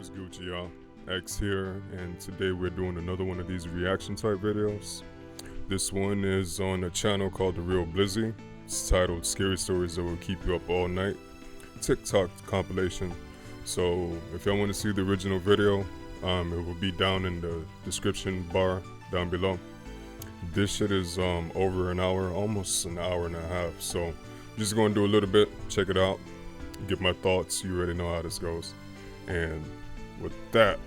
What's Gucci, y'all? X here, and today we're doing another one of these reaction type videos. This one is on a channel called The Real Blizzy. It's titled Scary Stories That Will Keep You Up All Night. TikTok compilation. So if y'all want to see the original video, it will be down in the description bar down below. This shit is over an hour, almost an hour and a half. So I'm just going to do a little bit, check it out, give my thoughts. You already know how this goes. And with that,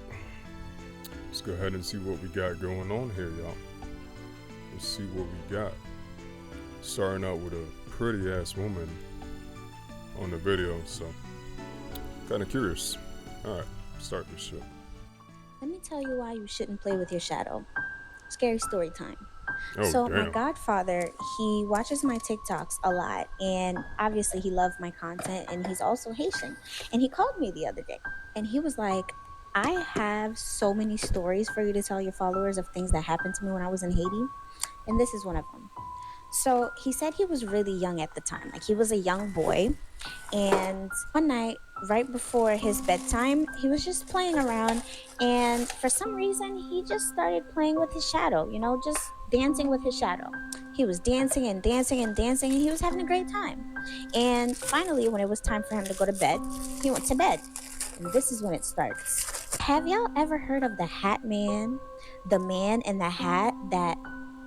let's go ahead and see what we got going on here, y'all. Let's see what we got. Starting out with a pretty ass woman on the video, so kind of curious. All right, start this shit. Let me tell you why you shouldn't play with your shadow. Scary story time. Oh, So damn. my godfather, he watches my TikToks a lot, and obviously he loved my content, and he's also Haitian. And he called me the other day, and he was like, I have so many stories for you to tell your followers of things that happened to me when I was in Haiti, and this is one of them. So he said he was really young at the time, like he was a young boy, and one night right before his bedtime, he was just playing around, and for some reason he just started playing with his shadow, just dancing with his shadow. He was dancing and dancing and dancing, and he was having a great time. And finally, when it was time for him to go to bed, he went to bed. And this is when it starts. Have y'all ever heard of the Hat Man? The man in the hat that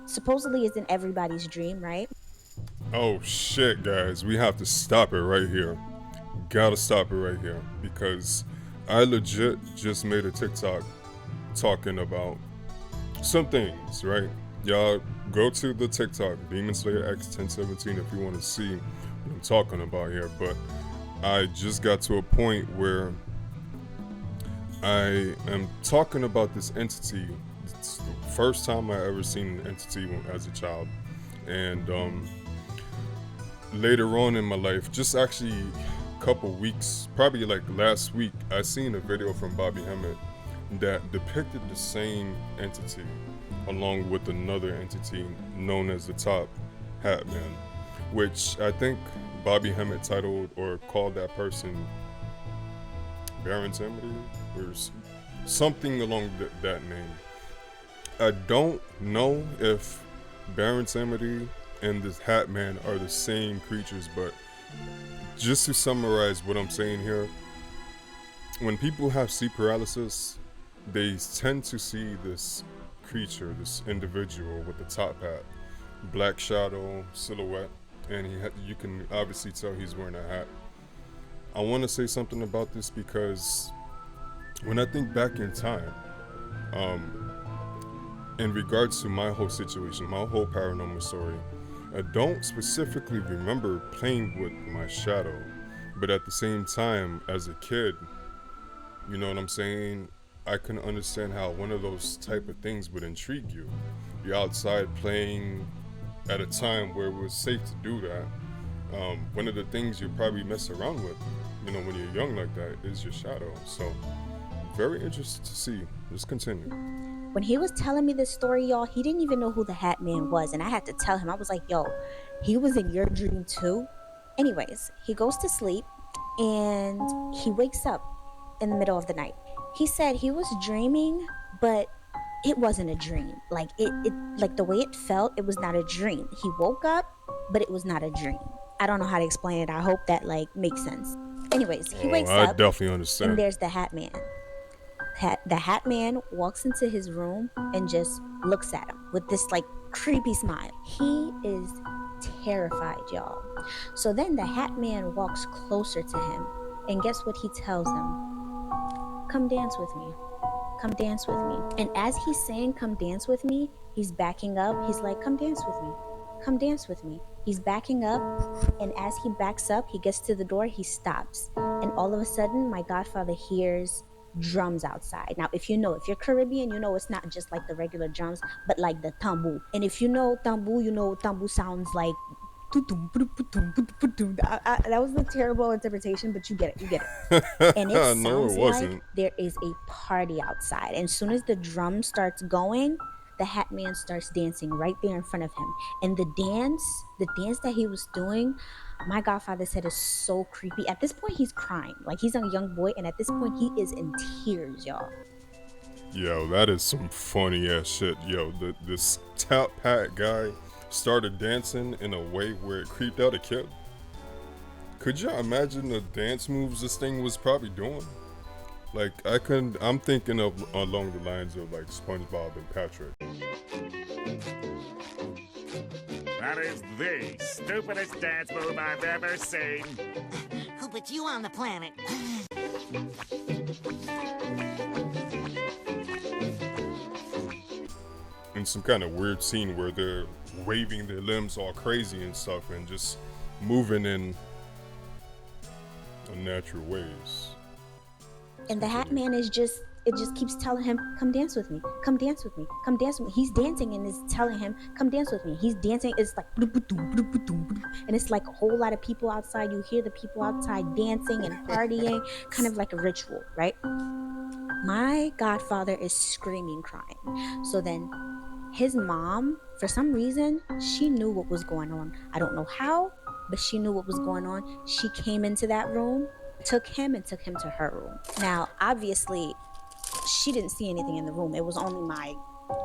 supposedly is in everybody's dream, right? Oh shit, guys, we have to stop it right here. Gotta stop it right here because I legit just made a TikTok talking about some things, right? Y'all go to the TikTok Demon Slayer X1017 if you want to see what I'm talking about here. But I just got to a point where I am talking about this entity. It's the first time I ever seen an entity as a child, and later on in my life, just actually a couple weeks, probably like last week, I seen a video from Bobby Hemmett that depicted the same entity along with another entity known as the Top Hat Man, which I think Bobby Hemmett titled or called that person Baron Samedi or something along that name. I don't know if Baron Samedi and this Hat Man are the same creatures, but just to summarize what I'm saying here, when people have sleep paralysis, they tend to see this creature, this individual with the top hat, black shadow silhouette, and you can obviously tell he's wearing a hat. I want to say something about this because when I think back in time, in regards to my whole situation, my whole paranormal story, I don't specifically remember playing with my shadow, but at the same time, as a kid, you know what I'm saying, I can understand how one of those type of things would intrigue you. You're outside playing at a time where it was safe to do that. One of the things you probably mess around with, when you're young like that, is your shadow. So, very interested to see. Just continue. When he was telling me this story, y'all, he didn't even know who the Hat Man was, and I had to tell him. I was like, yo, he was in your dream too? Anyways, he goes to sleep, and he wakes up in the middle of the night. He said he was dreaming, but it wasn't a dream. Like, like the way it felt, it was not a dream. He woke up, but it was not a dream. I don't know how to explain it. I hope that, makes sense. Anyways, he wakes I up, definitely understand. and there's the Hat Man. The Hat Man walks into his room and just looks at him with this creepy smile. He is terrified, y'all. So then the Hat Man walks closer to him, and guess what he tells him? Come dance with me. Come dance with me. And as he's saying come dance with me, he's backing up. He's like, come dance with me. Come dance with me. He's backing up, and as he backs up, he gets to the door, he stops. And all of a sudden, my godfather hears drums outside. Now, if you're Caribbean, it's not just like the regular drums, but like the tambour. And if you know tambour, tambour sounds like that was a terrible interpretation, but you get it. And it sounds No, it wasn't. like there is a party outside. And as soon as the drum starts going, the hat man starts dancing right there in front of him. And the dance that he was doing, my godfather said is so creepy. At this point, he's crying. Like he's a young boy, and at this point, he is in tears, y'all. Yo, that is some funny ass shit. Yo, this top hat guy started dancing in a way where it creeped out a kid. Could you imagine the dance moves this thing was probably doing? Like I'm thinking of along the lines of like SpongeBob and Patrick. That is the stupidest dance move I've ever seen. Who put you on the planet? In some kind of weird scene where they're waving their limbs all crazy and stuff and just moving in unnatural ways. And the hat man is just, it just keeps telling him, come dance with me, come dance with me, come dance with me. He's dancing and it's telling him, come dance with me. He's dancing, it's like and it's like a whole lot of people outside. You hear the people outside dancing and partying, kind of like a ritual, right? My godfather is screaming, crying. So then his mom, for some reason, she knew what was going on. I don't know how, but she knew what was going on. She came into that room, took him to her room. Now, obviously, she didn't see anything in the room. It was only my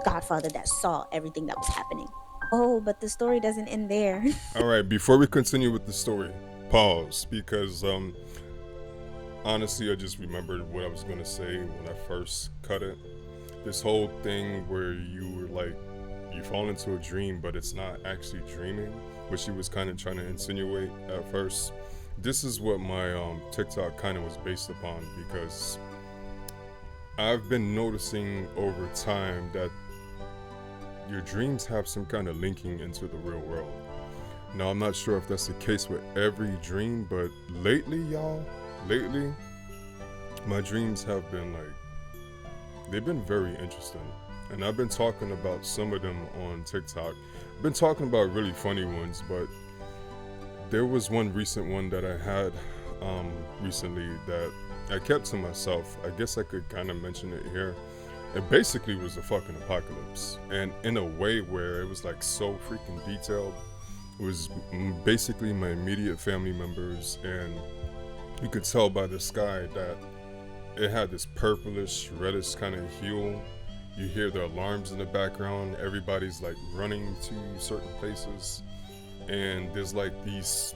godfather that saw everything that was happening. Oh, but the story doesn't end there. All right, before we continue with the story, pause, because honestly, I just remembered what I was gonna say when I first cut it. This whole thing where you were like, you fall into a dream, but it's not actually dreaming, which she was kind of trying to insinuate at first. This is what my TikTok kind of was based upon, because I've been noticing over time that your dreams have some kind of linking into the real world. Now, I'm not sure if that's the case with every dream, but lately, my dreams have been they've been very interesting. And I've been talking about some of them on TikTok. I've been talking about really funny ones, but there was one recent one that I had recently that I kept to myself. I guess I could kind of mention it here. It basically was a fucking apocalypse, and in a way where it was like so freaking detailed. It was basically my immediate family members, and you could tell by the sky that it had this purplish, reddish kind of hue. You hear the alarms in the background. Everybody's like running to certain places, and there's like these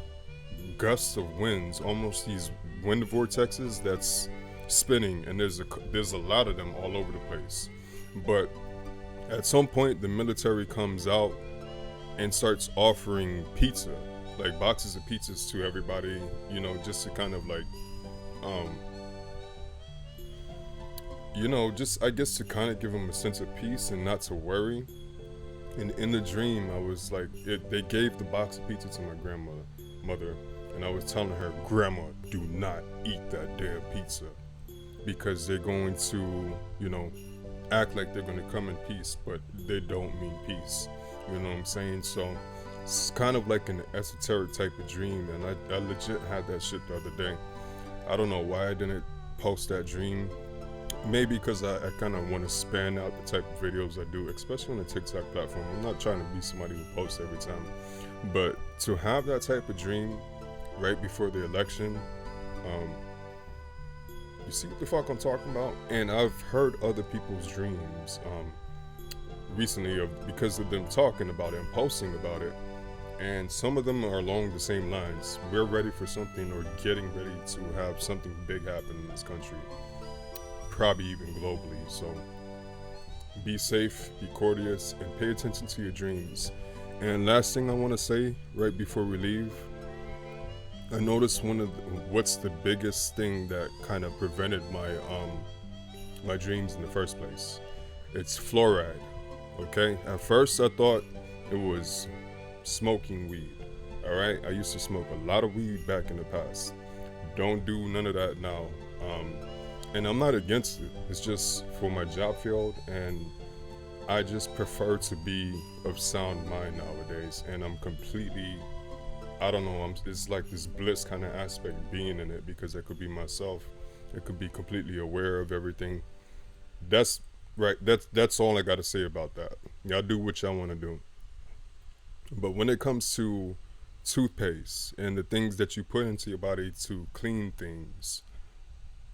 gusts of winds, almost these wind vortexes that's spinning, and there's a lot of them all over the place. But at some point, the military comes out and starts offering pizza, like boxes of pizzas to everybody, just to kind of like, just I guess to kind of give them a sense of peace and not to worry. And in the dream, I was like, they gave the box of pizza to my grandmother, and I was telling her, Grandma, do not eat that damn pizza, because they're going to, act like they're going to come in peace, but they don't mean peace. You know what I'm saying? So it's kind of like an esoteric type of dream, and I legit had that shit the other day. I don't know why I didn't post that dream. Maybe because I kind of want to span out the type of videos I do, especially on the TikTok platform. I'm not trying to be somebody who posts every time. But to have that type of dream right before the election, you see what the fuck I'm talking about? And I've heard other people's dreams recently because of them talking about it and posting about it. And some of them are along the same lines. We're ready for something, or getting ready to have something big happen in this country. Probably even globally. So be safe, be courteous, and pay attention to your dreams. And last thing I want to say right before we leave, I noticed what's the biggest thing that kind of prevented my dreams in the first place. It's fluoride. Okay, at first I thought it was smoking weed. All right, I used to smoke a lot of weed back in the past. Don't do none of that now. And I'm not against it. It's just for my job field, and I just prefer to be of sound mind nowadays. And I'm completely, I don't know, it's like this bliss kind of aspect being in it, because I could be myself. I could be completely aware of everything. That's Right. That's all I got to say about that. Y'all do what y'all want to do. But when it comes to toothpaste and the things that you put into your body to clean things,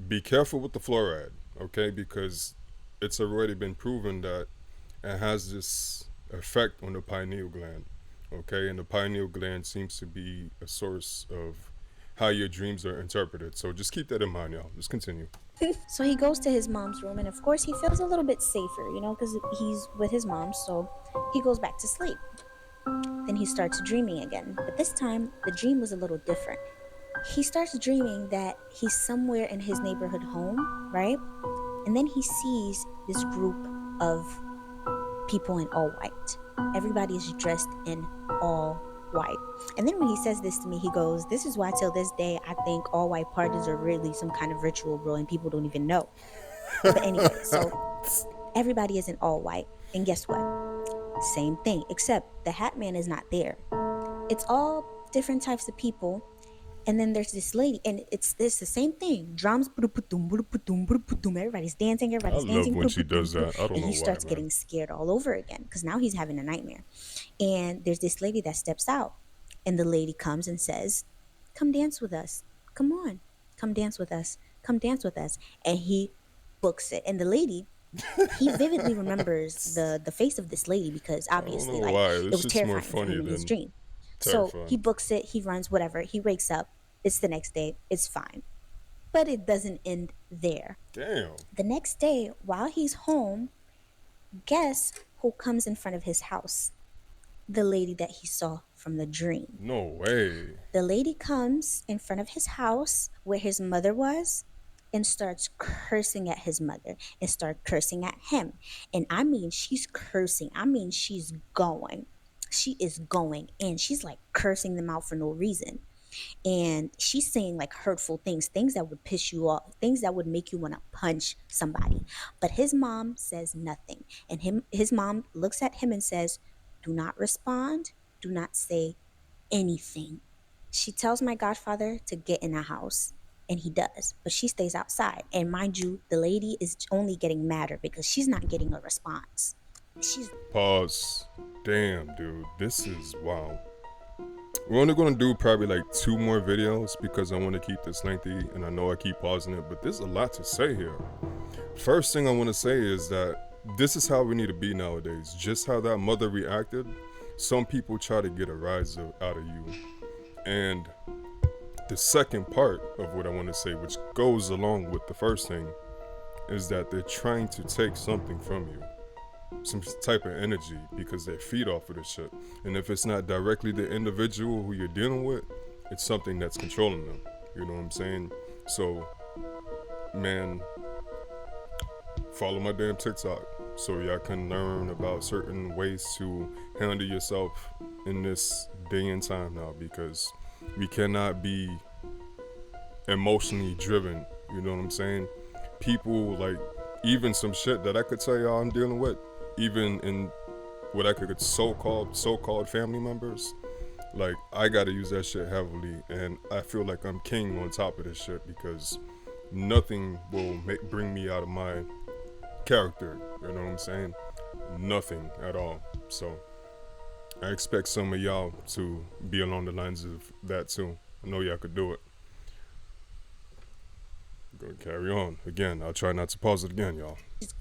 be careful with the fluoride, okay? Because it's already been proven that it has this effect on the pineal gland, okay? And the pineal gland seems to be a source of how your dreams are interpreted. So just keep that in mind, y'all. Just continue. So he goes to his mom's room, and of course, he feels a little bit safer, because he's with his mom. So he goes back to sleep. Then he starts dreaming again. But this time, the dream was a little different. He starts dreaming that he's somewhere in his neighborhood home, right? And then he sees this group of people in all white. Everybody is dressed in all white. And then when he says this to me, he goes, "This is why till this day I think all white parties are really some kind of ritual, bro, and people don't even know." But anyway, so everybody is in all white. And guess what? Same thing, except the Hat Man is not there. It's all different types of people. And then there's this lady, and it's the same thing. Drums, everybody's dancing, I love when she does that. I don't and know he why, starts man. getting scared all over again because now he's having a nightmare. And there's this lady that steps out, and the lady comes and says, "Come dance with us. Come on, come dance with us. Come dance with us." And he books it. And the lady, he vividly remembers the face of this lady because I don't obviously, know like, why. it This was shit's more terrifying for funny him in his than dream. So he terrifying. books it, he runs, whatever. He wakes up. It's the next day. It's fine. But it doesn't end there. Damn. The next day, while he's home, guess who comes in front of his house? The lady that he saw from the dream. No way. The lady comes in front of his house where his mother was and starts cursing at his mother and start cursing at him. And I mean, she's cursing. I mean, she's going. She is going and she's like cursing them out for no reason. And she's saying like hurtful things, things that would piss you off, things that would make you want to punch somebody. But his mom says nothing. And his mom looks at him and says, "Do not respond. Do not say anything." She tells my godfather to get in the house, and he does, but she stays outside. And mind you, the lady is only getting madder because she's not getting a response. She's Pause. Damn, dude. This is wow. We're only gonna do probably like 2 more videos because I want to keep this lengthy, and I know I keep pausing it, but there's a lot to say here. First thing I want to say is that this is how we need to be nowadays. Just how that mother reacted. Some people try to get a rise out of you, and the second part of what I want to say, which goes along with the first thing, is that they're trying to take something from you, some type of energy, because they feed off of this shit. And if it's not directly the individual who you're dealing with, it's something that's controlling them. You know what I'm saying? So, man, follow my damn TikTok so y'all can learn about certain ways to handle yourself in this day and time now, because we cannot be emotionally driven. You know what I'm saying? People, like, even some shit that I could tell y'all I'm dealing with, even in what I could so-called family members, like, I gotta use that shit heavily, and I feel like I'm king on top of this shit because nothing will bring me out of my character. You know what I'm saying? Nothing at all. So I expect some of y'all to be along the lines of that too. I know y'all could do it. Gonna carry on. Again, I'll try not to pause it again, y'all.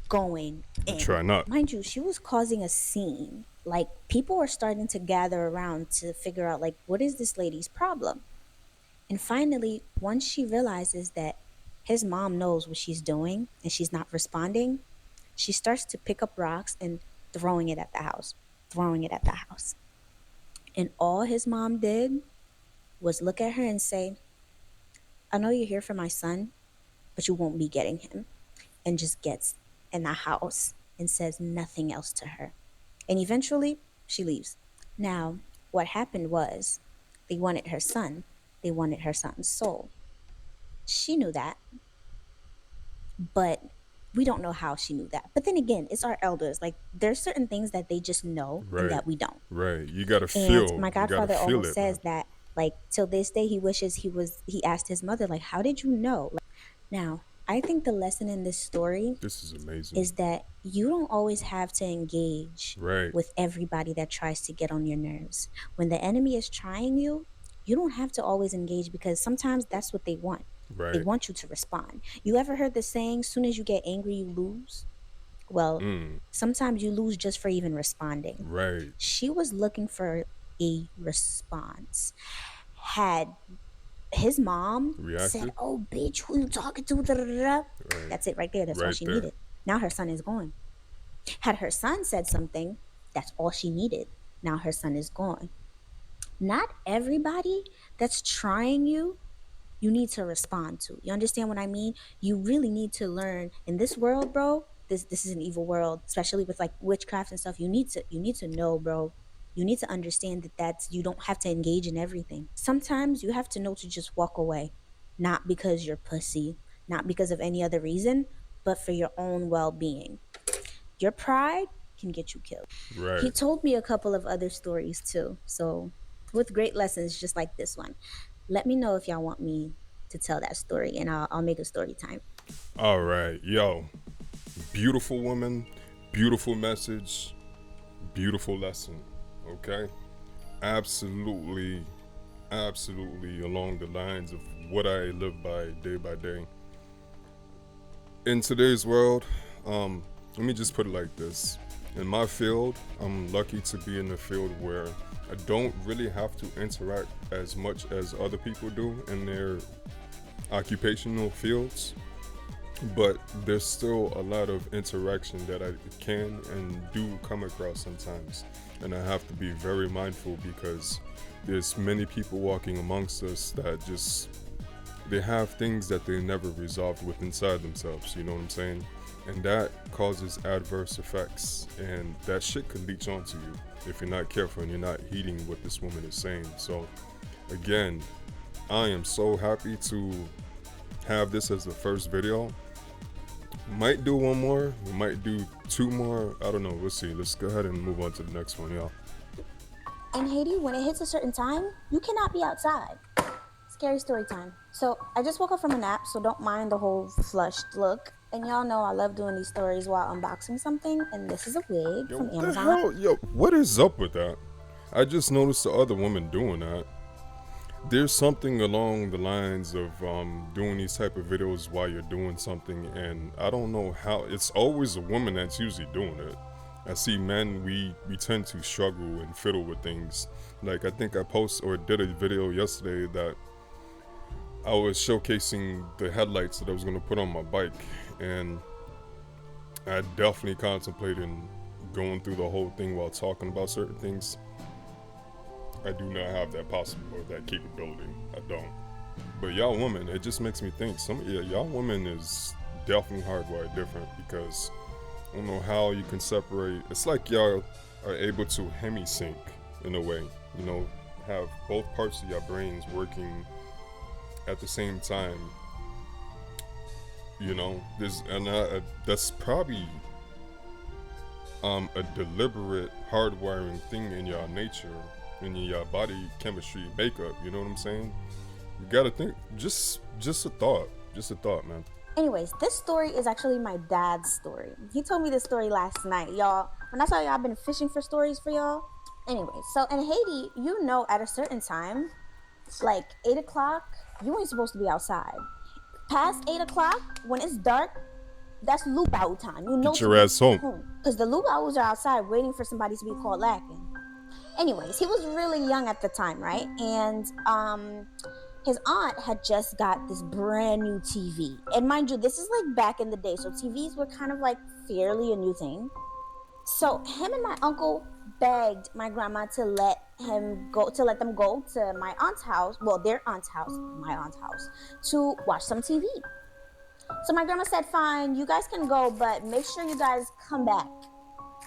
going in. Try not. Mind you, she was causing a scene. Like, people are starting to gather around to figure out, like, what is this lady's problem? And finally, once she realizes that his mom knows what she's doing and she's not responding, she starts to pick up rocks and throwing it at the house, throwing it at the house. And all his mom did was look at her and say, "I know you're here for my son, but you won't be getting him." And just gets in the house and says nothing else to her. And eventually, she leaves. Now, what happened was they wanted her son. They wanted her son's soul. She knew that, but we don't know how she knew that. But then again, it's our elders. Like, there's certain things that they just know and Right. that we don't. Right. You gotta And feel. my You gotta godfather feel almost it, says man. that, like, till this day, he wishes he asked his mother, like, "How did you know?" Like, now, I think the lesson in this story This is amazing. is that you don't always have to engage Right. with everybody that tries to get on your nerves. When the enemy is trying you, you don't have to always engage because sometimes that's what they want. They Right. want you to respond. You ever heard the saying, soon as you get angry, you lose? Well, Mm. sometimes you lose just for even responding. Right. She was looking for a response. Had his mom said, Reactive. "Oh, bitch, who you talking to?" Da, da, da, da," Right. that's it right there. That's all Right she there. needed. Now her son is gone. Had her son said something, that's all she needed. Now her son is gone. Not everybody that's trying you need to respond to. You understand what I mean? You really need to learn in this world, bro. This is an evil world, especially with like witchcraft and stuff. You need to know, bro. You need to understand that you don't have to engage in everything. Sometimes you have to know to just walk away, not because you're pussy, not because of any other reason, but for your own well-being. Your pride can get you killed. He Right. told me a couple of other stories too. So, with great lessons just like this one. Let me know if y'all want me to tell that story and I'll make a story time. All right. Yo, beautiful woman, beautiful message, beautiful lesson. Okay. Absolutely, absolutely along the lines of what I live by day. In today's world, let me just put it like this. In my field, I'm lucky to be in a field where I don't really have to interact as much as other people do in their occupational fields, but there's still a lot of interaction that I can and do come across sometimes. And I have to be very mindful because there's many people walking amongst us that just they have things that they never resolved with inside themselves, you know what I'm saying? And that causes adverse effects, and that shit could leach onto you if you're not careful and you're not heeding what this woman is saying. So again, I am so happy to have this as the first video. Might do one more, we might do two more, I don't know, we'll see. Let's go ahead and move on to the next one, y'all. In Haiti, when it hits a certain time, you cannot be outside. Scary story time. So I just woke up from a nap, so don't mind the whole flushed look. And y'all know I love doing these stories while unboxing something, and this is a wig Yo, from what the Amazon. hell? Yo, what is up with that? I just noticed the other woman doing that. There's something along the lines of doing these type of videos while you're doing something, and I don't know how. It's always a woman that's usually doing it. I see men, we tend to struggle and fiddle with things. Like I think I posted or did a video yesterday that I was showcasing the headlights that I was gonna put on my bike, and I definitely contemplated going through the whole thing while talking about certain things. I do not have that possible or that capability. I don't. But y'all women, it just makes me think y'all women is definitely hardwired different because I don't know how you can separate. It's like y'all are able to hemi-sync in a way, you know, have both parts of your brains working at the same time. You know, that's probably a deliberate hardwiring thing in your nature, in your body chemistry makeup. You know what I'm saying? You gotta think. Just a thought. Just a thought, man. Anyways, this story is actually my dad's story. He told me this story last night, y'all. When I tell y'all I've been fishing for stories for y'all. Anyway, so in Haiti, you know, at a certain time, like 8 o'clock, you ain't supposed to be outside. Past 8 o'clock, when it's dark, that's lookout time. You know, Get your ass home. because the lookouts are outside waiting for somebody to be caught lacking. Anyways, he was really young at the time, right? And his aunt had just got this brand new TV. And mind you, this is like back in the day, so TVs were kind of like fairly a new thing. So him and my uncle begged my grandma to let them go to my aunt's house, well, their aunt's house, my aunt's house, to watch some TV. So my grandma said, fine, you guys can go, but make sure you guys come back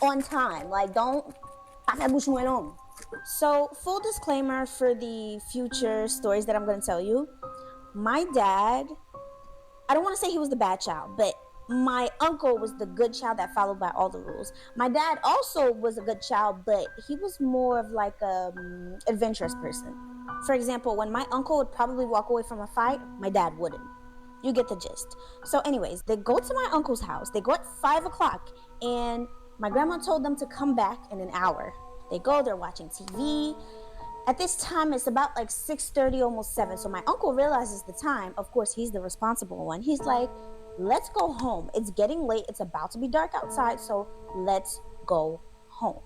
on time. Like, don't. So, full disclaimer for the future stories that I'm going to tell you. My dad, I don't want to say he was the bad child, but my uncle was the good child that followed by all the rules. My dad also was a good child, but he was more of like a adventurous person. For example, when my uncle would probably walk away from a fight, my dad wouldn't. You get the gist. So anyways, they go to my uncle's house. They go at 5 o'clock, and my grandma told them to come back in an hour. They go, they're watching TV. At this time, it's about like 6:30, almost 7. So my uncle realizes the time. Of course, he's the responsible one. He's like, let's go home. It's getting late. It's about to be dark outside. So let's go home.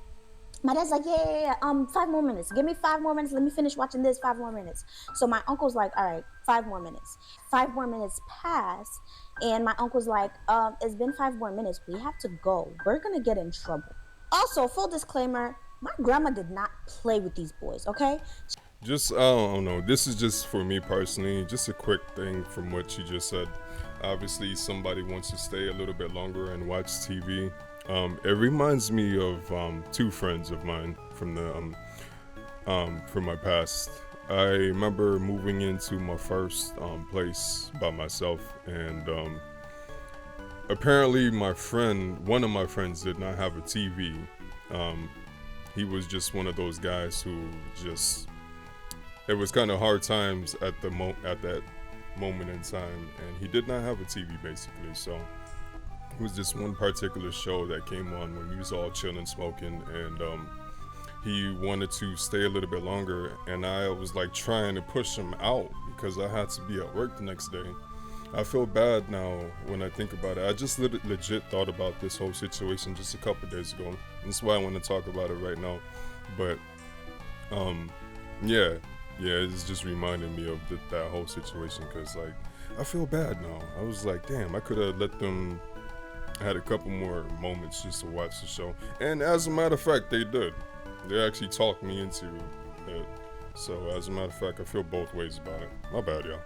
My dad's like, yeah. 5 more minutes. Give me 5 more minutes. Let me finish watching this. 5 more minutes. So my uncle's like, all right, 5 more minutes. 5 more minutes pass. And my uncle's like, it's been 5 more minutes. We have to go. We're going to get in trouble. Also, full disclaimer, my grandma did not play with these boys, okay? Just, I don't know. This is just for me personally, just a quick thing from what you just said. Obviously, somebody wants to stay a little bit longer and watch TV. It reminds me of 2 friends of mine from from my past. I remember moving into my first place by myself, and apparently one of my friends did not have a TV. He was just one of those guys who just, it was kind of hard times at that moment in time, and he did not have a TV basically. So it was just one particular show that came on when we was all chilling, smoking, and he wanted to stay a little bit longer, and I was like trying to push him out because I had to be at work the next day. I feel bad now when I think about it. I just legit thought about this whole situation just a couple days ago. That's why I want to talk about it right now. But yeah, it's just reminding me of that whole situation, because like I feel bad now. I was like, damn, I could have let them had a couple more moments just to watch the show. And as a matter of fact, they did. They actually talked me into it. So as a matter of fact, I feel both ways about it. My bad, y'all.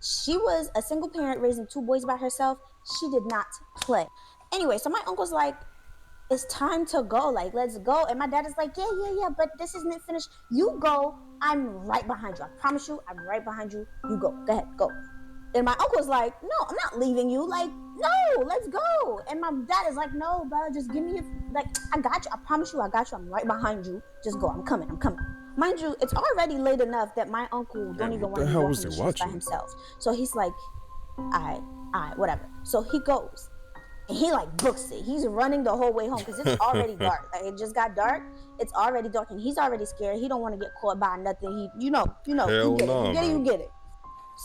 She was a single parent raising 2 boys by herself. She did not play. Anyway, so my uncle's like, it's time to go. Like, let's go. And my dad is like, yeah, but this isn't finished. You go. I'm right behind you. I promise you, I'm right behind you. You go. Go ahead, go. And my uncle's like, no, I'm not leaving you. Like, no, let's go. And my dad is like, no, brother, just give me I got you. I promise you, I got you. I'm right behind you. Just go. I'm coming. Mind you, it's already late enough that my uncle don't even want to be walking the streets by himself. So he's like, all right, whatever. So he goes, and he like books it. He's running the whole way home because it's already dark. Like, it just got dark. It's already dark, and he's already scared. He don't want to get caught by nothing. You get it.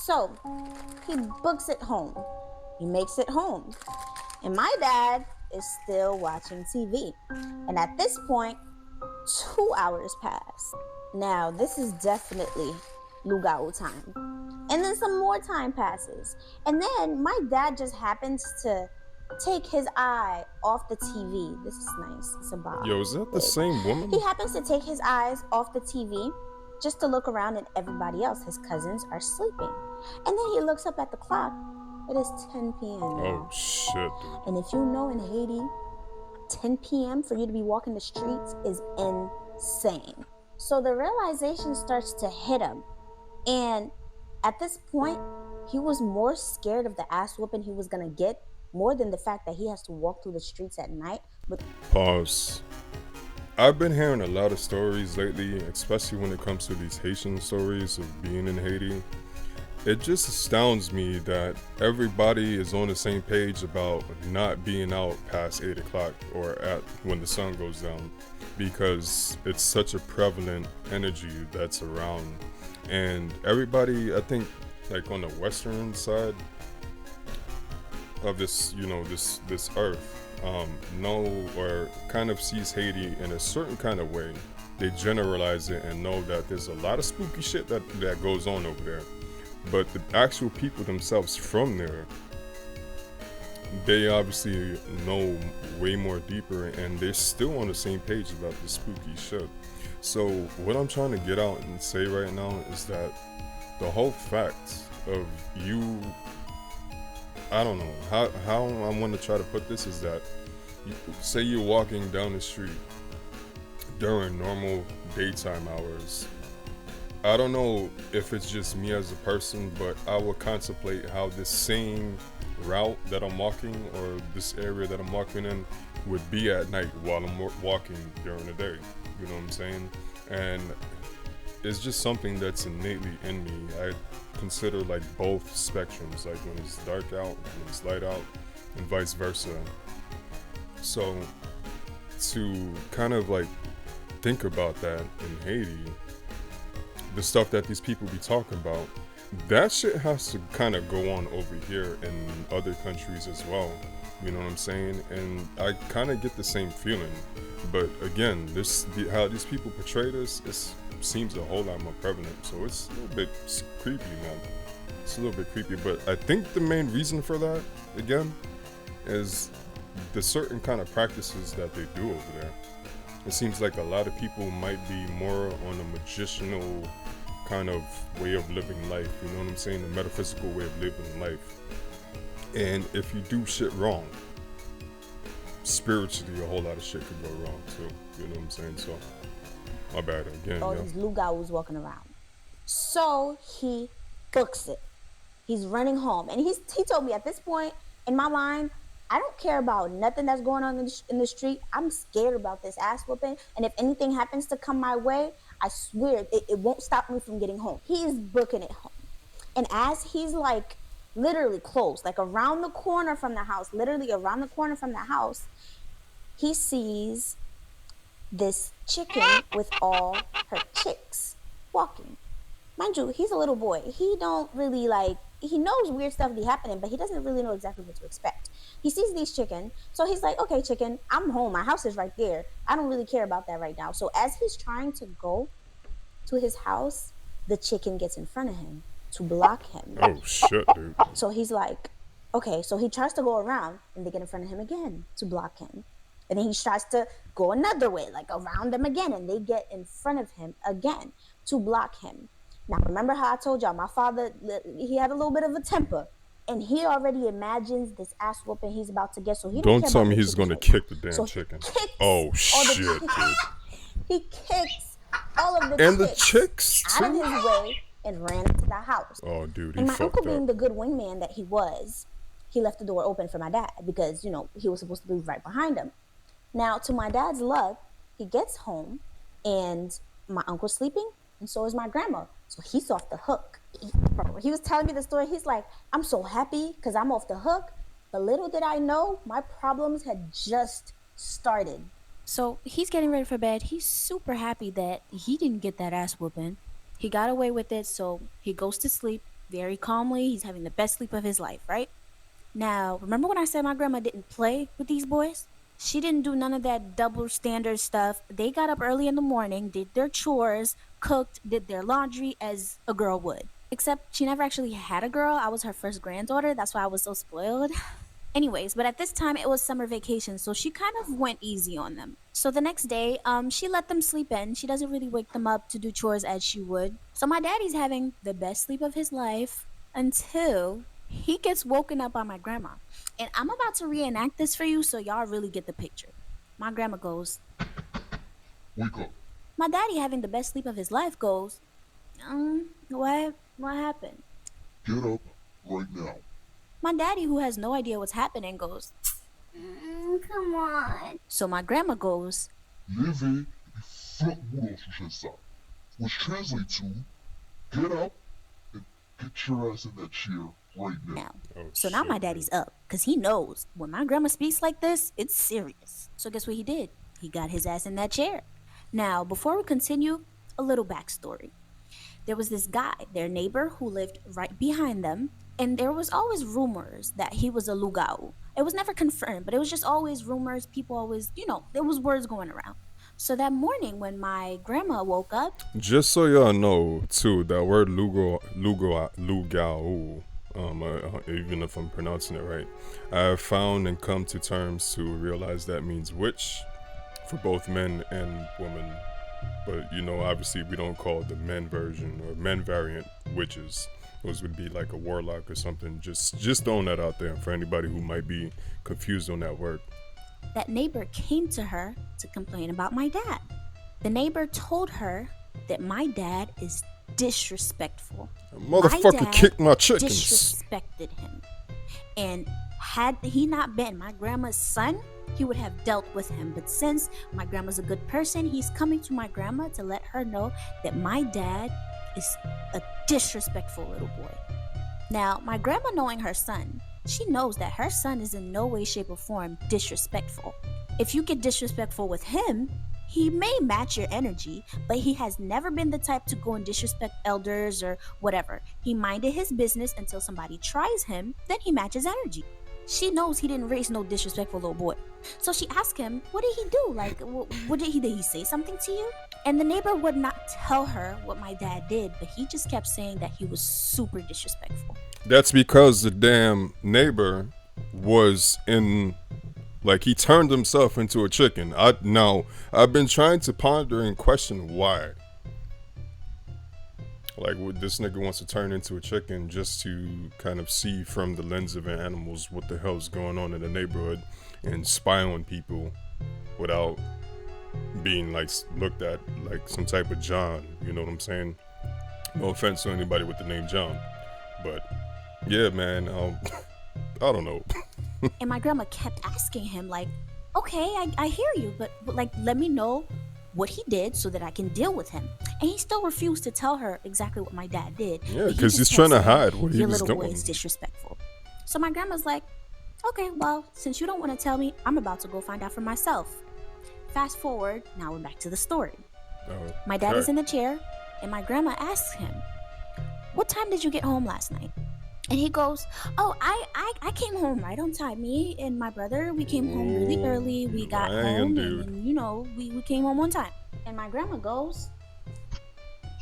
So he books it home. He makes it home, and my dad is still watching TV. And at this point, 2 hours pass. Now, this is definitely Lugao time. And then some more time passes. And then my dad just happens to take his eye off the TV. This is nice. It's a bob. Yo, is that the same woman? He happens to take his eyes off the TV just to look around, and everybody else, his cousins, are sleeping. And then he looks up at the clock. It is 10 p.m. Oh, shit, dude. And if you know, in Haiti, 10 p.m. for you to be walking the streets is insane. So the realization starts to hit him. And at this point, he was more scared of the ass whooping he was going to get more than the fact that he has to walk through the streets at night. Pause. I've been hearing a lot of stories lately, especially when it comes to these Haitian stories of being in Haiti. It just astounds me that everybody is on the same page about not being out past 8 o'clock or when the sun goes down, because it's such a prevalent energy that's around. And everybody, I think, like on the western side of this, this earth, know or kind of sees Haiti in a certain kind of way. They generalize it and know that there's a lot of spooky shit that goes on over there. But the actual people themselves from there, they obviously know way more deeper, and they're still on the same page about the spooky shit. So what I'm trying to get out and say right now is that the whole fact of you, I don't know how I want to try to put this, is that say you're walking down the street during normal daytime hours. I don't know if it's just me as a person, but I will contemplate how this same route that I'm walking, or this area that I'm walking in, would be at night while I'm walking during the day. You know what I'm saying? And it's just something that's innately in me. I consider like both spectrums, like when it's dark out, when it's light out, and vice versa. So to kind of like think about that in Haiti, the stuff that these people be talking about, that shit has to kind of go on over here in other countries as well. You know what I'm saying? And I kind of get the same feeling. But again, how these people portray this, it seems a whole lot more prevalent. So it's a little bit creepy, man. It's a little bit creepy. But I think the main reason for that, again, is the certain kind of practices that they do over there. It seems like a lot of people might be more on a magicianal kind of way of living life, you know what I'm saying? A metaphysical way of living life. And if you do shit wrong, spiritually a whole lot of shit could go wrong too. You know what I'm saying? So, my bad again. All these lugau's walking around. So he books it. He's running home. And he told me at this point, in my mind, I don't care about nothing that's going on in the street. I'm scared about this ass whooping. And if anything happens to come my way, I swear it won't stop me from getting home. He's booking it home. And as he's like literally close, like around the corner from the house, he sees this chicken with all her chicks walking. Mind you, he's a little boy. He don't really he knows weird stuff be happening, but he doesn't really know exactly what to expect. He sees these chicken, so he's like, okay, chicken, I'm home. My house is right there. I don't really care about that right now. So as he's trying to go to his house, the chicken gets in front of him to block him. Oh, shit, dude. So he's like, okay, so he tries to go around, and they get in front of him again to block him. And then he tries to go another way, like around them again, and they get in front of him again to block him. Now, remember how I told y'all, my father, he had a little bit of a temper. And he already imagines this ass whooping he's about to get. So he don't tell me he's going to kick the damn chicken. Oh, shit, dude. He kicks all of the and chicks, the chicks too? out of his way and ran into the house. Oh, dude, he and my fucked uncle, up. being the good wingman that he was, he left the door open for my dad because, you know, he was supposed to be right behind him. Now, to my dad's luck, he gets home and my uncle's sleeping, and so is my grandma. So he's off the hook. He was telling me the story. He's like, I'm so happy because I'm off the hook. But little did I know, my problems had just started. So he's getting ready for bed. He's super happy that he didn't get that ass whooping. He got away with it, so he goes to sleep very calmly. He's having the best sleep of his life, right? Now, remember when I said my grandma didn't play with these boys? She didn't do none of that double standard stuff. They got up early in the morning, did their chores, cooked, did their laundry as a girl would. Except she never actually had a girl. I was her first granddaughter. That's why I was so spoiled. Anyways, but at this time it was summer vacation, so she kind of went easy on them. So the next day, she let them sleep in. She doesn't really wake them up to do chores as she would. So my daddy's having the best sleep of his life until he gets woken up by my grandma. And I'm about to reenact this for you so y'all really get the picture. My grandma goes, "Wake up." My daddy, having the best sleep of his life, goes, what happened? "Get up right now." My daddy, who has no idea what's happening, goes, Come on. So my grandma goes, "Levez e flotte-moi sur ça," which translates to, "Get up and get your ass in that chair right now." now. Oh, So now my shit, daddy's up, because he knows when my grandma speaks like this, it's serious. So guess what he did? He got his ass in that chair. Now, before we continue, a little backstory. There was this guy, their neighbor, who lived right behind them, and there was always rumors that he was a lugau. It was never confirmed, but it was just always rumors. People always, there was words going around. So that morning when my grandma woke up, Just so y'all know, too, that word lugao, even if I'm pronouncing it right, I have found and come to terms to realize that means witch for both men and women. But, obviously we don't call the men version or men variant witches. Those would be like a warlock or something. Just throwing that out there for anybody who might be confused on that word. that neighbor came to her to complain about my dad. The neighbor told her that my dad is disrespectful. Motherfucker dad kicked my chickens. Disrespected him. And Had he not been my grandma's son, he would have dealt with him. But since my grandma's a good person, he's coming to my grandma to let her know that my dad is a disrespectful little boy. Now, my grandma, knowing her son, she knows that her son is in no way, shape, or form disrespectful. If you get disrespectful with him, he may match your energy, but he has never been the type to go and disrespect elders or whatever. He minded his business until somebody tries him, then he matches energy. She knows he didn't raise no disrespectful little boy. So she asked him, what did he do? Like, what did he say something to you? And the neighbor would not tell her what my dad did, but he just kept saying that he was super disrespectful. That's because the damn neighbor was in, like, he turned himself into a chicken. I've been trying to ponder and question why. Like, this nigga wants to turn into a chicken just to kind of see from the lens of animals what the hell's going on in the neighborhood and spy on people without being like looked at like some type of John. You know what I'm saying? No offense to anybody with the name John, but yeah, man. I don't know. And my grandma kept asking him, like, okay, I hear you, but like, let me know what he did so that I can deal with him. And he still refused to tell her exactly what my dad did. Yeah, because he's trying to hide what he your was little boy doing. is disrespectful. So my grandma's like, okay, well, since you don't want to tell me, I'm about to go find out for myself. Fast forward, now we're back to the story. My dad is in the chair, and my grandma asks him, what time did you get home last night? And he goes, oh, I came home right on time. Me and my brother, we came home really early. We got home and you know, we came home on time. And my grandma goes,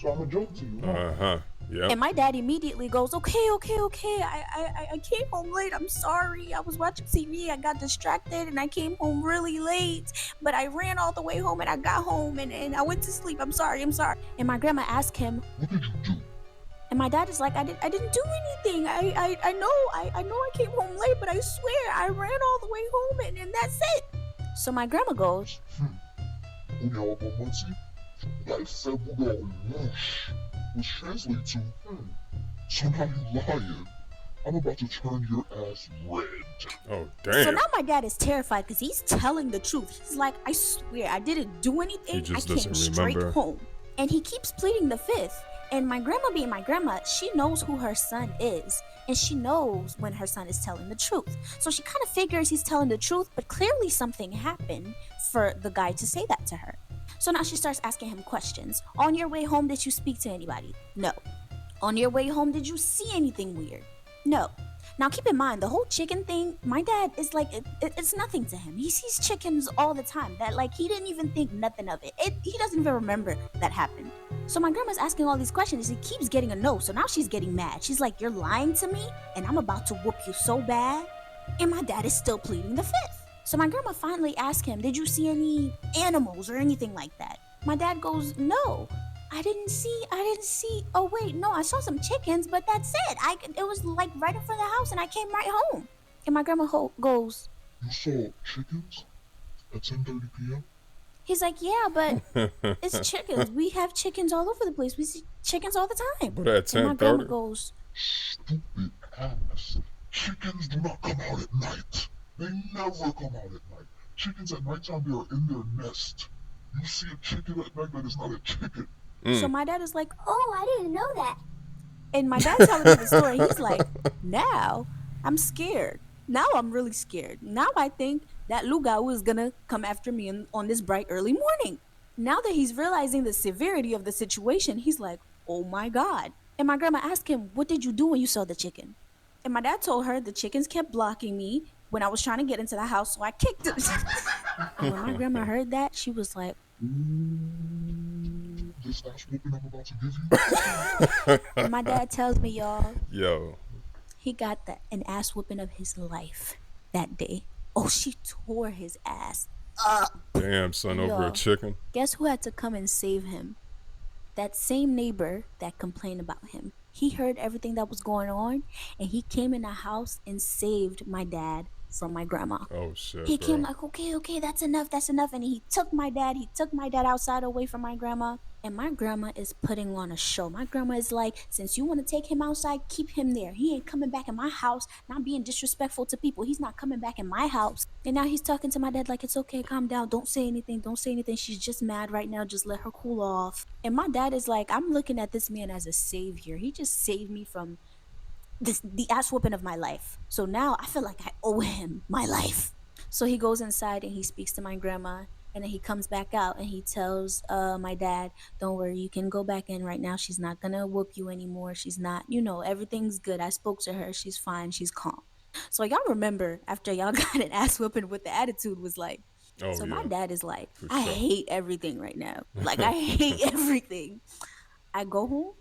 So I'm a joke to you, huh? Uh-huh. Yeah. and my dad immediately goes, okay. I came home late. I'm sorry. I was watching TV. I got distracted and I came home really late. But I ran all the way home and I got home and I went to sleep. I'm sorry. And my grandma asked him, What did you do? and my dad is like, I didn't do anything. I know I came home late, but I swear I ran all the way home and that's it. So my grandma goes, Unya wapamansi, laisebuga whoosh, which translates to, so now you lying. I'm about to turn your ass red. Oh, damn. so now my dad is terrified because he's telling the truth. He's like, I swear I didn't do anything. He just I came doesn't straight remember. home. And he keeps pleading the fifth. And my grandma, being my grandma, she knows who her son is. And she knows when her son is telling the truth. So she kind of figures he's telling the truth, but clearly something happened for the guy to say that to her. So now she starts asking him questions. On your way home, did you speak to anybody? No. On your way home, did you see anything weird? No. Now keep in mind, the whole chicken thing, my dad is like, it's nothing to him. He sees chickens all the time. That, like, he didn't even think nothing of it. He doesn't even remember that happened. So my grandma's asking all these questions. He keeps getting a no. So now she's getting mad. She's like, you're lying to me and I'm about to whoop you so bad. And my dad is still pleading the fifth. So my grandma finally asked him, did you see any animals or anything like that? My dad goes, no. I didn't see. Oh wait, no, I saw some chickens, but that's it. It was like right in front of the house, and I came right home. And my grandma goes, You saw chickens at 10:30 p.m.? he's like, yeah, but it's chickens. We have chickens all over the place. We see chickens all the time. But at And my grandma 10:30? goes, Stupid ass. Chickens do not come out at night. They never come out at night. Chickens at nighttime, they are in their nest. You see a chicken at night, that is not a chicken. So my dad is like, oh, I didn't know that. And my dad's telling me the story. He's like, now I'm scared. Now I'm really scared. Now I think that Lugao is going to come after me on this bright early morning. Now that he's realizing the severity of the situation, he's like, oh my God. And my grandma asked him, what did you do when you saw the chicken? And my dad told her the chickens kept blocking me when I was trying to get into the house, so I kicked them. And when my grandma heard that, she was like, This ass whooping I'm about to give you? and my dad tells me, y'all, Yo. he got an ass whooping of his life that day. Oh, she tore his ass up. Damn, son, over Yo. a chicken. Guess who had to come and save him? That same neighbor that complained about him. He heard everything that was going on, and he came in the house and saved my dad from my grandma. Oh, shit, He bro. came like, okay, that's enough. And he took my dad outside away from my grandma. And my grandma is putting on a show. My grandma is like, since you want to take him outside, keep him there. He ain't coming back in my house, not being disrespectful to people. He's not coming back in my house. And now he's talking to my dad like, it's okay, calm down. Don't say anything. Don't say anything. She's just mad right now. Just let her cool off. And my dad is like, I'm looking at this man as a savior. He just saved me from the ass whooping of my life. So now I feel like I owe him my life. So he goes inside and he speaks to my grandma, and then he comes back out and he tells my dad, don't worry, you can go back in right now. She's not gonna whoop you anymore. She's not, everything's good. I spoke to her. She's fine. She's calm. So y'all remember after y'all got an ass whooping what the attitude was like. Oh So my yeah, dad is like, for I sure. hate everything right now. Like I hate everything. I go home,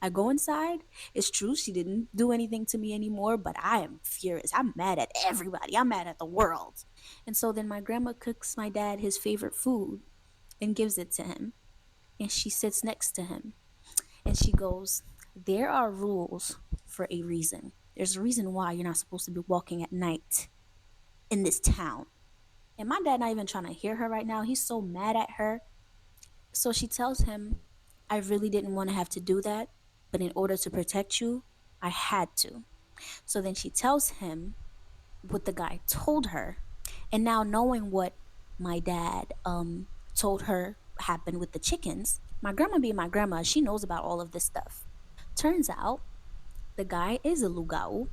I go inside. It's true, she didn't do anything to me anymore, but I am furious. I'm mad at everybody. I'm mad at the world. And so then my grandma cooks my dad his favorite food and gives it to him. And she sits next to him and she goes, there are rules for a reason. There's a reason why you're not supposed to be walking at night in this town. And my dad not even trying to hear her right now. He's so mad at her. So she tells him, I really didn't want to have to do that, but in order to protect you, I had to. So then she tells him what the guy told her. And now knowing what my dad told her happened with the chickens, my grandma being my grandma, she knows about all of this stuff. Turns out the guy is a lugao,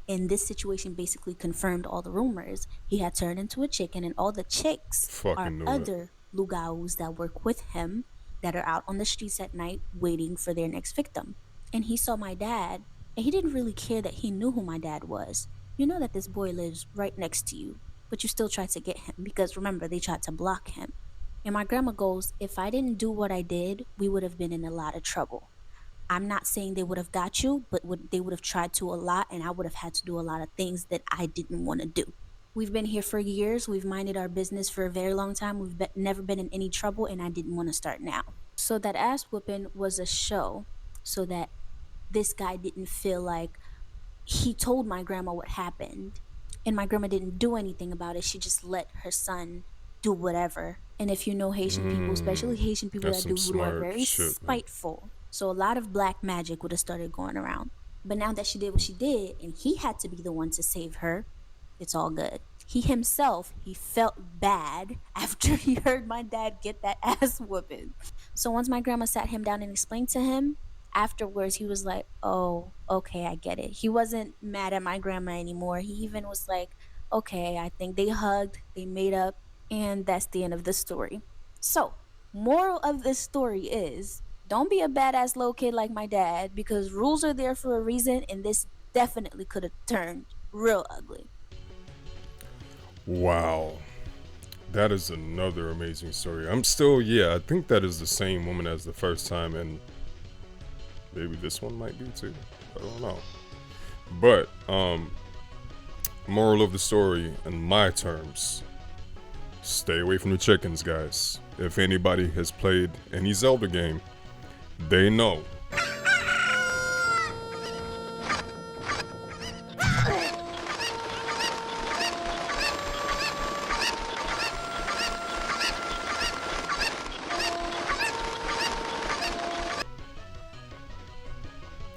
and this situation basically confirmed all the rumors. He had turned into a chicken, and all the chicks are Fucking knew it. other lugaos that work with him that are out on the streets at night waiting for their next victim. And he saw my dad, and he didn't really care that he knew who my dad was. You know that this boy lives right next to you, but you still tried to get him because remember, they tried to block him. And my grandma goes, if I didn't do what I did, we would have been in a lot of trouble. I'm not saying they would have got you, but they would have tried to a lot, and I would have had to do a lot of things that I didn't want to do. We've been here for years. We've minded our business for a very long time. Never been in any trouble, and I didn't want to start now. So that ass whooping was a show so that this guy didn't feel like he told my grandma what happened, and my grandma didn't do anything about it. She just let her son do whatever. And if you know Haitian people, especially Haitian people That's that some do voodoo, are smart very shit, man. spiteful. So a lot of black magic would have started going around. But now that she did what she did, and he had to be the one to save her, it's all good. He himself, he felt bad after he heard my dad get that ass whooping. So once my grandma sat him down and explained to him, afterwards he was like, oh, okay, I get it. He wasn't mad at my grandma anymore. He even was like, okay, I think they hugged, they made up, and that's the end of the story. So, moral of this story is don't be a badass little kid like my dad because rules are there for a reason, and this definitely could have turned real ugly. Wow. That is another amazing story. I'm still, yeah, I think that is the same woman as the first time, and maybe this one might be too. I don't know. But, moral of the story, in my terms, stay away from the chickens, guys. If anybody has played any Zelda game, they know.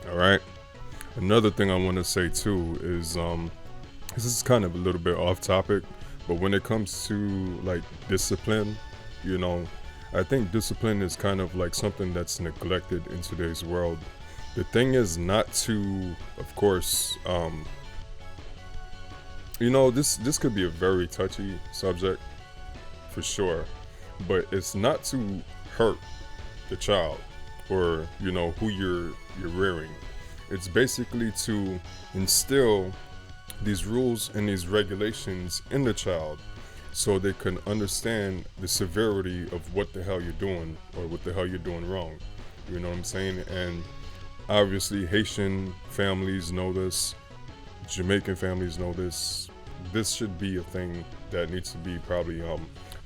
All right. Another thing I want to say too is this is kind of a little bit off topic, but when it comes to like discipline, you know, I think discipline is kind of like something that's neglected in today's world. The thing is not to, of course, this could be a very touchy subject for sure, but it's not to hurt the child or who you're rearing. It's basically to instill these rules and these regulations in the child so they can understand the severity of what the hell you're doing or what the hell you're doing wrong. You know what I'm saying? And obviously Haitian families know this, Jamaican families know this. This should be a thing that needs to be probably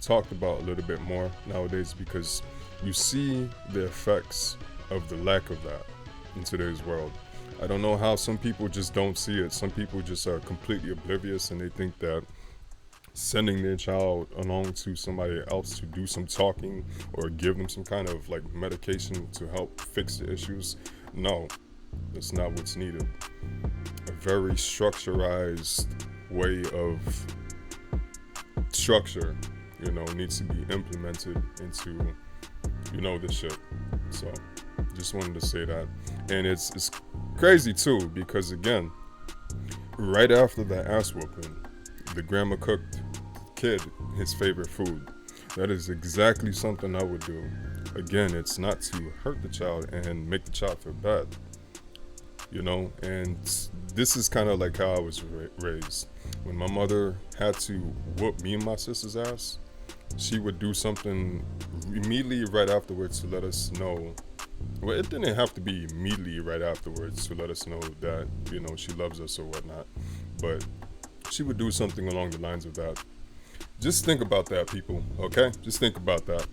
talked about a little bit more nowadays because you see the effects of the lack of that in today's world. I don't know how some people just don't see it. Some people just are completely oblivious and they think that sending their child along to somebody else to do some talking or give them some kind of like medication to help fix the issues. No, that's not what's needed. A very structurized way of structure, needs to be implemented into, this shit. So, just wanted to say that. And it's crazy too, because again, right after that ass whooping, the grandma cooked kid his favorite food. That is exactly something I would do. Again, it's not to hurt the child and make the child feel bad. And this is kind of like how I was raised. When my mother had to whoop me and my sister's ass, she would do something immediately right afterwards to let us know. Well, it didn't have to be immediately right afterwards to let us know that, she loves us or whatnot. But she would do something along the lines of that. Just think about that, people, okay? Just think about that.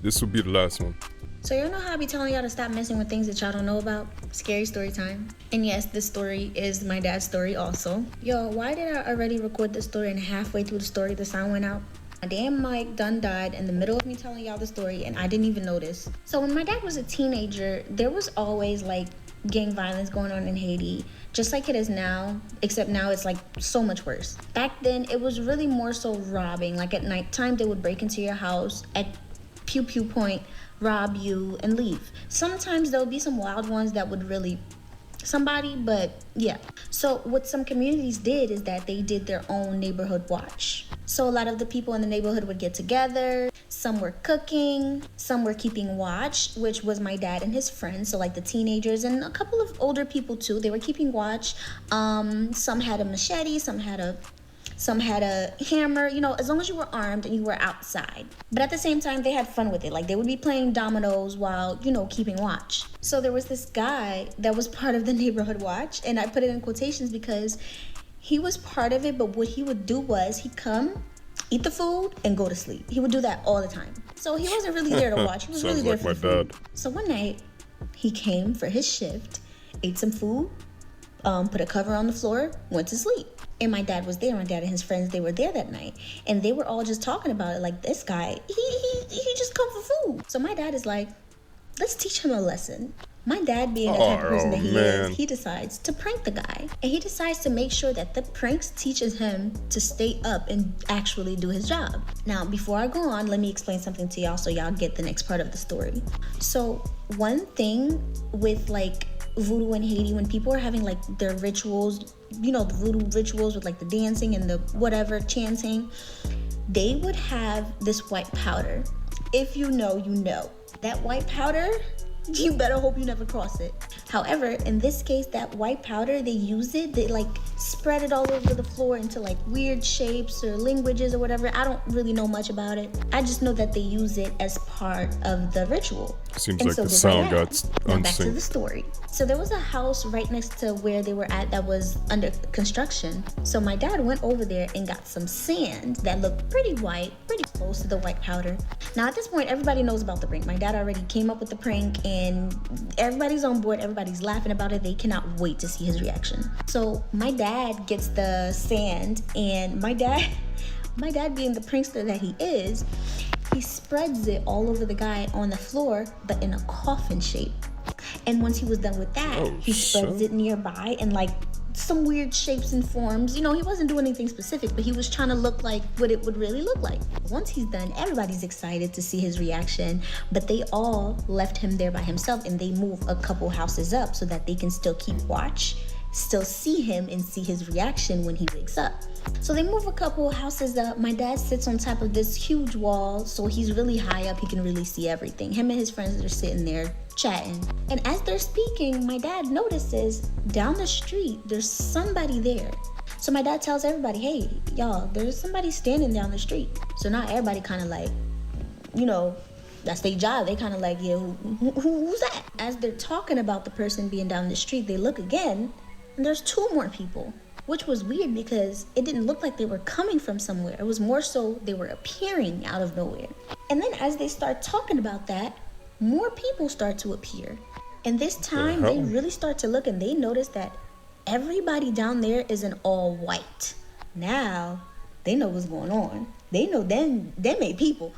This will be the last one. So you know how I be telling y'all to stop messing with things that y'all don't know about? Scary story time. And yes, this story is my dad's story also. Yo, why did I already record this story and halfway through the story the sound went out? My damn mic done died in the middle of me telling y'all the story and I didn't even notice. So when my dad was a teenager, there was always like gang violence going on in Haiti, just like it is now, except now it's like so much worse. Back then, it was really more so robbing. Like at nighttime, they would break into your house at pew pew point, rob you, and leave. Sometimes there'll be some wild ones that would really somebody, but yeah. So what some communities did is that they did their own neighborhood watch. So a lot of the people in the neighborhood would get together. Some were cooking, some were keeping watch, which was my dad and his friends. So like the teenagers and a couple of older people too. They were keeping watch. Some had a machete, some had a hammer, as long as you were armed and you were outside. But at the same time, they had fun with it. Like they would be playing dominoes while, keeping watch. So there was this guy that was part of the neighborhood watch. And I put it in quotations because he was part of it. But what he would do was he'd come, eat the food, and go to sleep. He would do that all the time. So he wasn't really there to watch. He was really there for the food. So one night, he came for his shift, ate some food, put a cover on the floor, went to sleep. And my dad was there. My dad and his friends, they were there that night. And they were all just talking about it. Like, this guy, he just come for food. So my dad is like, let's teach him a lesson. My dad, being the type of person that he is, he decides to prank the guy. And he decides to make sure that the pranks teaches him to stay up and actually do his job. Now, before I go on, let me explain something to y'all so y'all get the next part of the story. So one thing with like voodoo in Haiti, when people are having like their rituals, the voodoo rituals with like the dancing and the whatever chanting, they would have this white powder. If you know, you know. That white powder, you better hope you never cross it. However, in this case, that white powder, they like spread it all over the floor into like weird shapes or languages or whatever. I don't really know much about it. I just know that they use it as part of the ritual. Seems like the sound got unsynced. Now back to the story. So there was a house right next to where they were at that was under construction. So my dad went over there and got some sand that looked pretty white, pretty close to the white powder. Now at this point, everybody knows about the prank. My dad already came up with the prank and everybody's on board. Everybody's laughing about it. They cannot wait to see his reaction. So my dad gets the sand and my dad being the prankster that he is, he spreads it all over the guy on the floor, but in a coffin shape. And once he was done with that, he spreads it nearby in like some weird shapes and forms. He wasn't doing anything specific, but he was trying to look like what it would really look like. Once he's done, everybody's excited to see his reaction, but they all left him there by himself and they move a couple houses up so that they can still keep watch, still see him and see his reaction when he wakes up. So they move a couple houses up. My dad sits on top of this huge wall, so he's really high up. He can really see everything. Him and his friends are sitting there chatting. And as they're speaking, my dad notices down the street, there's somebody there. So my dad tells everybody, hey, y'all, there's somebody standing down the street. So now everybody kind of like, that's their job. They kind of like, yeah, who's that? As they're talking about the person being down the street, they look again, and there's two more people. Which was weird because it didn't look like they were coming from somewhere. It was more so they were appearing out of nowhere. And then as they start talking about that, more people start to appear. And this time they really start to look and they notice that everybody down there is in all white. Now, They know what's going on. They know them ain't people.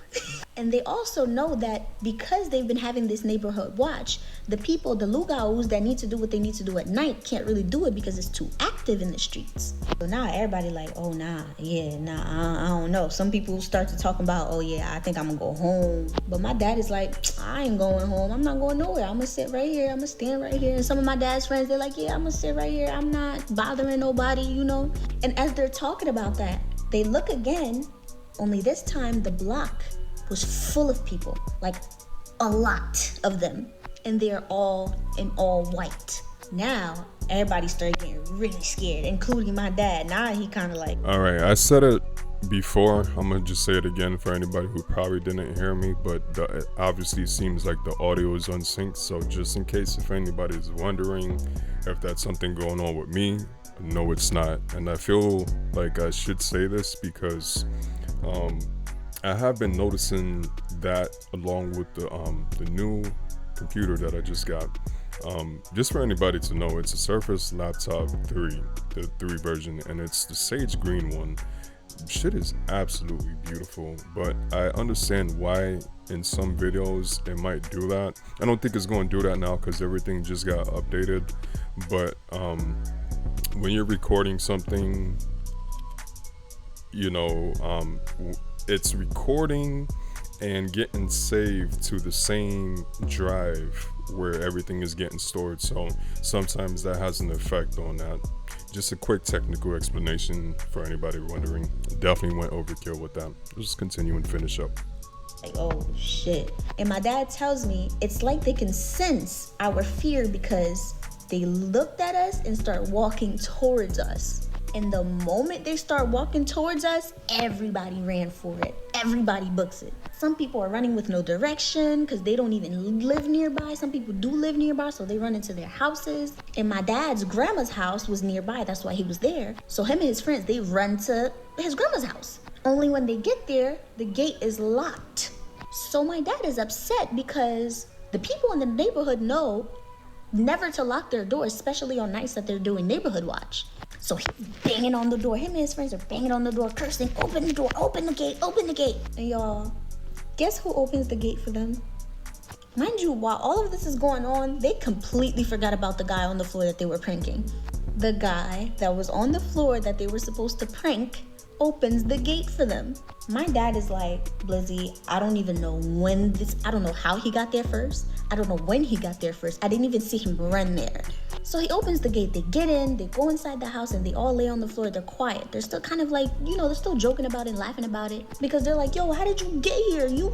And they also know that because they've been having this neighborhood watch, the people, the lugaos that need to do what they need to do at night can't really do it because it's too active in the streets. So now everybody like, oh nah, I don't know. Some people start to talk about, oh yeah, I think I'm gonna go home. But my dad is like, I ain't going home. I'm not going nowhere. I'm gonna sit right here. I'm gonna stand right here. And some of my dad's friends, they're like, yeah, I'm gonna sit right here. I'm not bothering nobody, you know? And as they're talking about that, they look again, only this time the block was full of people, like a lot of them, and they're all in all white. Now everybody started getting really scared, including my dad. Now he kind of like, all right, I said it before, I'm gonna just say it again for anybody who probably didn't hear me, but obviously it seems like the audio is unsynced, so just in case if anybody's wondering if that's something going on with me, no it's not. And I feel like I should say this because I have been noticing that along with the new computer that I just got. Just for anybody to know, it's a Surface Laptop 3, the 3 version, and it's the sage green one. Shit is absolutely beautiful, but I understand why in some videos it might do that. I don't think it's going to do that now because everything just got updated, but when you're recording something, you know, it's recording and getting saved to the same drive where everything is getting stored, so sometimes that has an effect on that. Just a quick technical explanation for anybody wondering. Definitely went overkill with that. Let's continue and finish up. like, oh shit. And my dad tells me it's like they can sense our fear because they looked at us and start walking towards us. And the moment they start walking towards us, everybody ran for it. Everybody books it. Some people are running with no direction because they don't even live nearby. Some people do live nearby, so they run into their houses. And my dad's grandma's house was nearby. That's why he was there. So him and his friends, they run to his grandma's house. Only when they get there, the gate is locked. So my dad is upset because the people in the neighborhood know never to lock their doors, especially on nights that they're doing neighborhood watch. So he's banging on the door. Him and his friends are banging on the door, cursing, open the door, open the gate, open the gate. And y'all, guess who opens the gate for them? Mind you, while all of this is going on, they completely forgot about the guy on the floor that they were pranking. The guy that was on the floor that they were supposed to prank opens the gate for them. My dad is like, Blizzy, I don't even know I don't know how he got there first. I don't know when he got there first. I didn't even see him run there. So he opens the gate, they get in, they go inside the house, and they all lay on the floor. They're quiet. They're still kind of like, they're still joking about it and laughing about it because they're like, yo, how did you get here? How you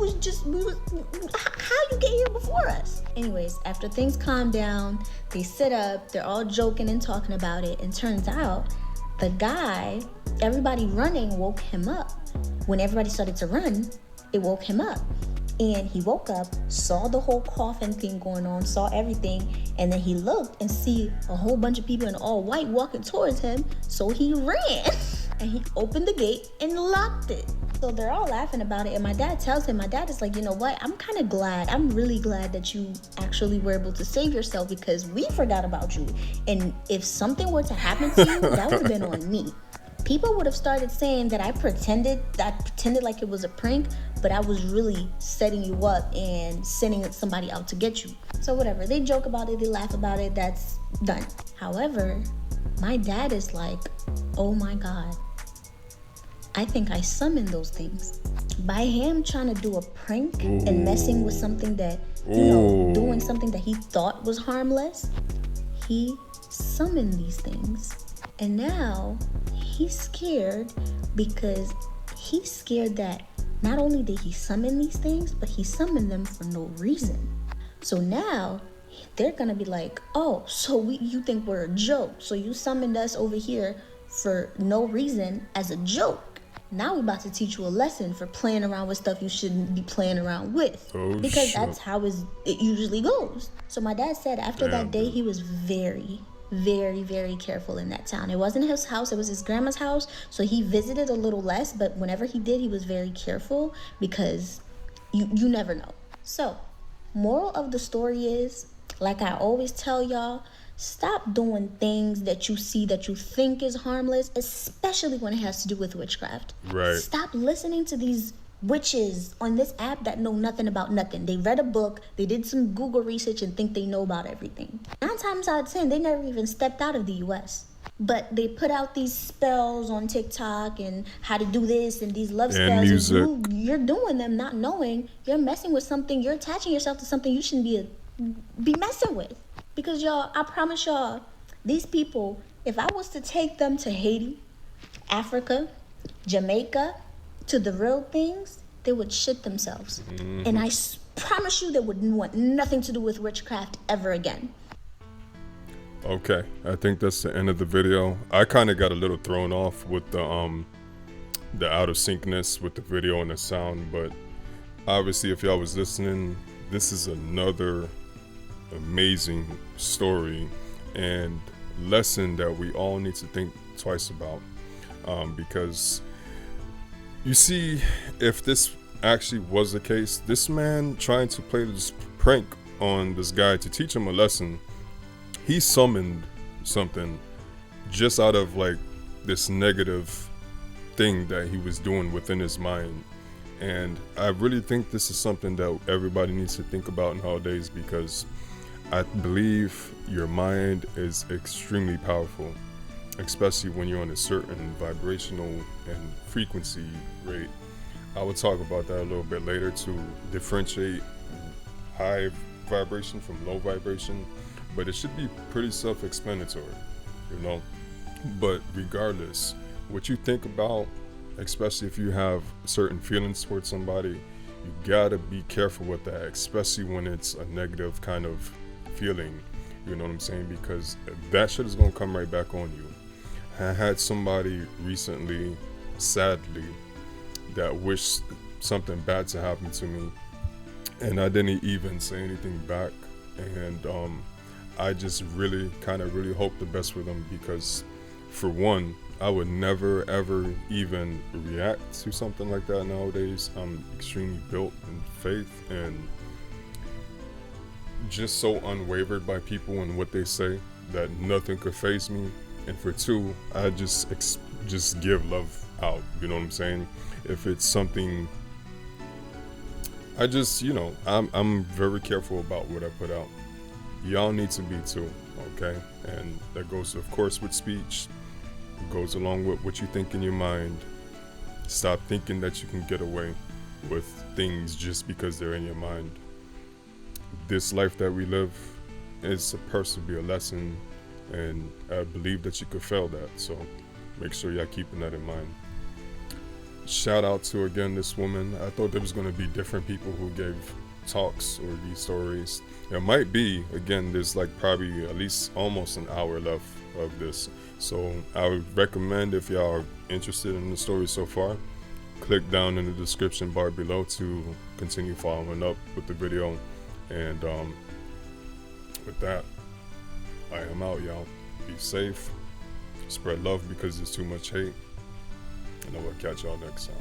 get here before us? Anyways, after things calm down, they sit up, they're all joking and talking about it, and turns out the guy, everybody running woke him up. When everybody started to run, it woke him up. And he woke up, saw the whole coffin thing going on, saw everything, and then he looked and see a whole bunch of people in all white walking towards him, so he ran. And he opened the gate and locked it. So they're all laughing about it, and my dad tells him, my dad is like, you know what, I'm really glad that you actually were able to save yourself because we forgot about you. And if something were to happen to you, that would have been on me. People would have started saying that I pretended like it was a prank, but I was really setting you up and sending somebody out to get you. So whatever, they joke about it, they laugh about it, that's done. However, my dad is like, oh my God, I think I summoned those things. By him trying to do a prank and messing with something that, doing something that he thought was harmless, he summoned these things. And now he's scared because he's scared that not only did he summon these things, but he summoned them for no reason. So now they're gonna be like, oh, so you think we're a joke. So you summoned us over here for no reason as a joke. Now we're about to teach you a lesson for playing around with stuff you shouldn't be playing around with. Because shit. That's how it usually goes. So my dad said after that day, he was very, very careful in that town. It wasn't his house, it was his grandma's house, so he visited a little less, but whenever he did, he was very careful because you never know. So moral of the story is, like I always tell y'all, Stop doing things that you see that you think is harmless, especially when it has to do with witchcraft. Right. Stop listening to these witches on this app that know nothing about nothing. They read a book, they did some Google research and think they know about everything. 9 times out of 10, they never even stepped out of the US. But they put out these spells on TikTok and how to do this and these love And spells. music. And you're doing them not knowing. You're messing with something. You're attaching yourself to something you shouldn't be messing with. Because y'all, I promise y'all, these people, if I was to take them to Haiti, Africa, Jamaica, to the real things, they would shit themselves. And I promise you they would want nothing to do with witchcraft ever again. Okay, I think that's the end of the video. I kind of got a little thrown off with the out of syncness with the video and the sound, but obviously if y'all was listening, this is another amazing story and lesson that we all need to think twice about, because you see, if this actually was the case, this man trying to play this prank on this guy to teach him a lesson, he summoned something just out of like this negative thing that he was doing within his mind. And I really think this is something that everybody needs to think about nowadays, because I believe your mind is extremely powerful, especially when you're on a certain vibrational and frequency rate. I will talk about that a little bit later to differentiate high vibration from low vibration, but it should be pretty self-explanatory, you know. But regardless, what you think about, especially if you have certain feelings towards somebody, you gotta be careful with that, especially when it's a negative kind of feeling, you know what I'm saying? Because that shit is gonna come right back on you. I had somebody recently, sadly, that wished something bad to happen to me, and I didn't even say anything back. And I just really hope the best for them, because for one, I would never ever even react to something like that nowadays. I'm extremely built in faith and just so unwavered by people and what they say that nothing could faze me. And for two, I just give love out, you know what I'm saying? If it's something, I just, you know, I'm very careful about what I put out. Y'all need to be too, okay? And that goes, of course, with speech. It goes along with what you think in your mind. Stop thinking that you can get away with things just because they're in your mind. This life that we live is supposed to be a lesson, and I believe that you could fail that. So make sure y'all keeping that in mind. Shout out to, again, this woman. I thought there was going to be different people who gave talks or these stories. There might be, again, there's like probably at least almost an hour left of this. So I would recommend, if y'all are interested in the story so far, click down in the description bar below to continue following up with the video. And with that, I am out, y'all. Be safe, spread love because there's too much hate, and I will catch y'all next time.